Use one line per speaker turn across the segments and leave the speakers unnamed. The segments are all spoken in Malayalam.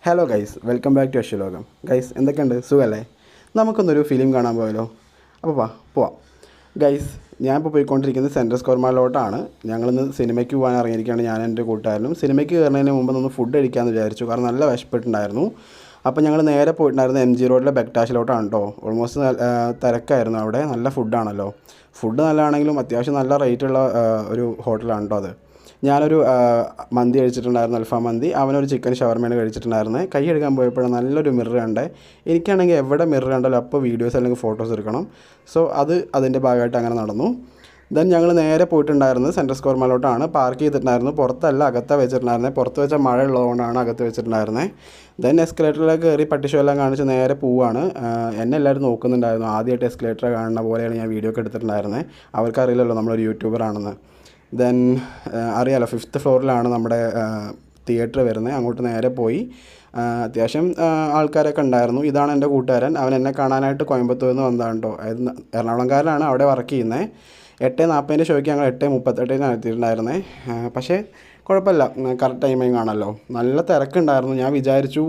Hello guys, welcome back to Ashwalokam. Guys, എന്തൊക്കെയുണ്ട്? സുഖമല്ലേ? നമുക്കൊന്നൊരു ഫിലിം കാണാൻ പോയാലോ? അപ്പോൾ പോവാം. ഗൈസ്, ഞാനിപ്പോൾ പോയിക്കൊണ്ടിരിക്കുന്നത് സെൻട്രൽ സ്ക്വയർ മാളിലോട്ടാണ്. ഞങ്ങളിന്ന് സിനിമയ്ക്ക് പോകാൻ ഇറങ്ങിയിരിക്കുകയാണ്. ഞാൻ എൻ്റെ കൂട്ടുകാരനും സിനിമയ്ക്ക് കയറുന്നതിന് മുമ്പ് ഒന്ന് ഫുഡ് കഴിക്കാമെന്ന് വിചാരിച്ചു. കാരണം നല്ല വിശപ്പെട്ടുണ്ടായിരുന്നു. അപ്പോൾ ഞങ്ങൾ നേരെ പോയിട്ടുണ്ടായിരുന്നത് MG റോഡിലെ ബെക്ടാഷിലോട്ടാണ് കേട്ടോ. ഓൾമോസ്റ്റ് തിരക്കായിരുന്നു അവിടെ. നല്ല ഫുഡാണല്ലോ. ഫുഡ് നല്ലതാണെങ്കിലും അത്യാവശ്യം നല്ല റേറ്റുള്ള ഒരു ഹോട്ടലാണ് കേട്ടോ അത്. ഞാനൊരു മന്തി കഴിച്ചിട്ടുണ്ടായിരുന്നു, അൽഫാം മന്തി. അവനൊരു ചിക്കൻ ഷവർമയാണ് കഴിച്ചിട്ടുണ്ടായിരുന്നത്. കൈ എടുക്കാൻ പോയപ്പോഴും നല്ലൊരു മിറർ കണ്ടേ. എനിക്കാണെങ്കിൽ എവിടെ മിറർ കണ്ടാലും അപ്പോൾ വീഡിയോസ് അല്ലെങ്കിൽ ഫോട്ടോസ് എടുക്കണം. സോ അതിൻ്റെ ഭാഗമായിട്ട് അങ്ങനെ നടന്നു. ദെൻ ഞങ്ങൾ നേരെ പോയിട്ടുണ്ടായിരുന്നത് സെൻട്രൽ സ്ക്വയർ മാളിലോട്ടാണ്. പാർക്ക് ചെയ്തിട്ടുണ്ടായിരുന്നു. പുറത്തല്ല, അകത്താണ് വെച്ചിട്ടുണ്ടായിരുന്നത്. പുറത്ത് വെച്ചാൽ മഴ ഉള്ളതുകൊണ്ടാണ് അകത്ത് വെച്ചിട്ടുണ്ടായിരുന്നത്. ദെൻ എസ്കലേറ്ററിലേക്ക് കയറി പട്ടിഷോ എല്ലാം കാണിച്ച് നേരെ പോവുകയാണ്. എന്നെ എല്ലാവരും നോക്കുന്നുണ്ടായിരുന്നു. ആദ്യമായിട്ട് എസ്കലേറ്റർ കാണുന്ന പോലെയാണ് ഞാൻ വീഡിയോ ഒക്കെ എടുത്തിട്ടുണ്ടായിരുന്നത്. അവർക്കറിയില്ലല്ലോ നമ്മളൊരു യൂട്യൂബറാണെന്ന്. ദെൻ അറിയാലോ, 5th ഫ്ലോറിലാണ് നമ്മുടെ തിയേറ്റർ വരുന്നത്. അങ്ങോട്ട് നേരെ പോയി. അത്യാവശ്യം ആൾക്കാരൊക്കെ ഉണ്ടായിരുന്നു. ഇതാണ് എൻ്റെ കൂട്ടുകാരൻ. അവൻ എന്നെ കാണാനായിട്ട് കോയമ്പത്തൂരിൽ നിന്ന് വന്നതാണ് കേട്ടോ. എറണാകുളംകാരനാണ്, അവിടെ വർക്ക് ചെയ്യുന്നത്. 8:40 ഷോയ്ക്ക് ഞങ്ങൾ 8:38 എത്തിയിട്ടുണ്ടായിരുന്നത്. പക്ഷേ കുഴപ്പമില്ല, കറക്റ്റ് ടൈമിങ് ആണല്ലോ. നല്ല തിരക്കുണ്ടായിരുന്നു. ഞാൻ വിചാരിച്ചു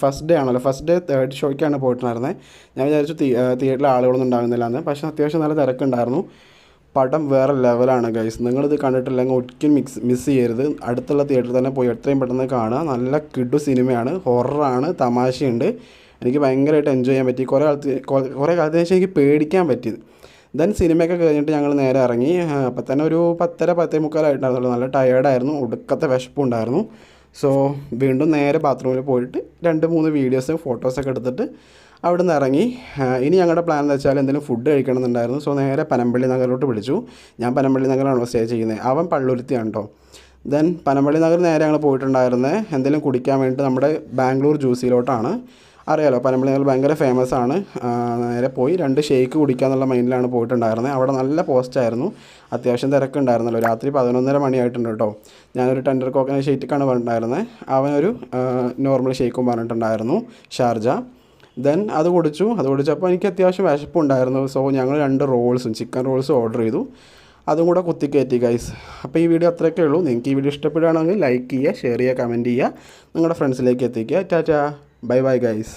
ഫസ്റ്റ് ഡേ ആണല്ലോ, ഫസ്റ്റ് ഡേ 3rd ഷോയ്ക്കാണ് പോയിട്ടുണ്ടായിരുന്നത്. ഞാൻ വിചാരിച്ചു തിയേറ്ററിൽ ആളുകളൊന്നും ഉണ്ടാകുന്നില്ല എന്ന്. പക്ഷേ അത്യാവശ്യം നല്ല തിരക്കുണ്ടായിരുന്നു. പടം വേറെ ലെവലാണ് ഗൈസ്. നിങ്ങളിത് കണ്ടിട്ടില്ലെങ്കിൽ ഒരിക്കലും മിസ് ചെയ്യരുത്. അടുത്തുള്ള തിയേറ്ററിൽ തന്നെ പോയി എത്രയും പെട്ടെന്ന് കാണുക. നല്ല കിഡു സിനിമയാണ്, ഹൊററാണ്, തമാശയുണ്ട്. എനിക്ക് ഭയങ്കരമായിട്ട് എൻജോയ് ചെയ്യാൻ പറ്റി. കുറേ കാലത്തിന് ശേഷം എനിക്ക് പേടിക്കാൻ പറ്റിയത്. ദെൻ സിനിമയൊക്കെ കഴിഞ്ഞിട്ട് ഞങ്ങൾ നേരെ ഇറങ്ങി. അപ്പം തന്നെ ഒരു 10:30 10:45 ആയിട്ടുണ്ടായിരുന്നുള്ളൂ. നല്ല ടയേർഡായിരുന്നു, ഒടുക്കത്തെ വിശപ്പുണ്ടായിരുന്നു. സോ വീണ്ടും നേരെ ബാത്റൂമിൽ പോയിട്ട് 2-3 വീഡിയോസും ഫോട്ടോസൊക്കെ എടുത്തിട്ട് അവിടെ നിന്ന് ഇറങ്ങി. ഇനി ഞങ്ങളുടെ പ്ലാൻ എന്ന് വെച്ചാൽ എന്തെങ്കിലും ഫുഡ് കഴിക്കണമെന്നുണ്ടായിരുന്നു. സോ നേരെ പനമ്പള്ളി നഗറിലോട്ട് വിളിച്ചു. ഞാൻ പനമ്പള്ളി നഗറിലാണോ സ്റ്റേ ചെയ്യുന്നത്, അവൻ പള്ളുരുത്തിയാണ് കേട്ടോ. ദെൻ പനമ്പള്ളി നഗർ നേരെ ഞങ്ങൾ പോയിട്ടുണ്ടായിരുന്നത് എന്തെങ്കിലും കുടിക്കാൻ വേണ്ടിയിട്ട് നമ്മുടെ ബാംഗ്ലൂർ ജ്യൂസിലോട്ടാണ്. അറിയാലോ, പനമ്പള്ളി നഗർ ഭയങ്കര ഫേമസ് ആണ്. നേരെ പോയി 2 ഷേക്ക് കുടിക്കാമെന്നുള്ള മൈൻഡിലാണ് പോയിട്ടുണ്ടായിരുന്നത്. അവിടെ നല്ല പോസ്റ്റായിരുന്നു, അത്യാവശ്യം തിരക്കുണ്ടായിരുന്നല്ലോ. രാത്രി 11:30 മണിയായിട്ടുണ്ട് കേട്ടോ. ഞാനൊരു ടെൻഡർ കോക്കനട്ട് ഷേക്കാണ് പറഞ്ഞിട്ടുണ്ടായിരുന്നത്. അവനൊരു നോർമൽ ഷേക്കും പറഞ്ഞിട്ടുണ്ടായിരുന്നു, ഷാർജ. ദെൻ അത് കുടിച്ചപ്പോൾ എനിക്ക് അത്യാവശ്യം വിശപ്പുണ്ടായിരുന്നു. സോ ഞങ്ങൾ 2 റോൾസും ചിക്കൻ റോൾസും ഓർഡർ ചെയ്തു. അതും കൂടെ കുത്തിക്കയറ്റി ഗൈസ്. അപ്പോൾ ഈ വീഡിയോ അത്രയൊക്കെ ഉള്ളൂ. നിങ്ങൾക്ക് ഈ വീഡിയോ ഇഷ്ടപ്പെടുകയാണെങ്കിൽ ലൈക്ക് ചെയ്യുക, ഷെയർ ചെയ്യുക, കമൻറ്റ് ചെയ്യുക, നിങ്ങളുടെ ഫ്രണ്ട്സിലേക്ക് എത്തിക്കുക. Tata, bye bye guys.